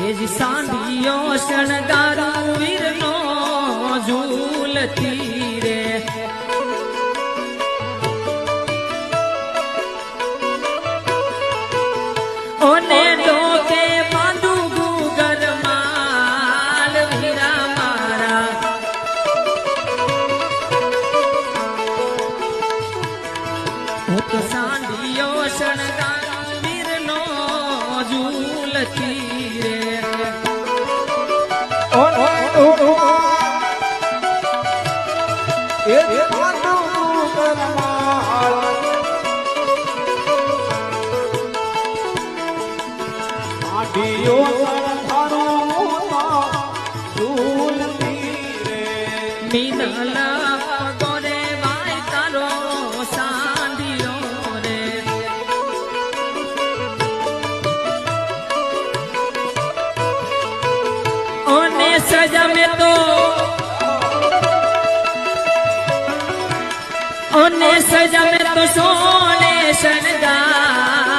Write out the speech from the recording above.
એજ સાંડિયો શણગારું વીરનો ઝૂલતી રે ઓને ડોકે બાંધું ગુગર માલ વીરા મારા હું તો સાંડિયો શણગારું વીરનો ઝૂલતી રે મીનલા ગોરે વાય તારો સાંડિયો રે ઓને સજા મેં તો ઓને સજા મેં તો સોને શણગાર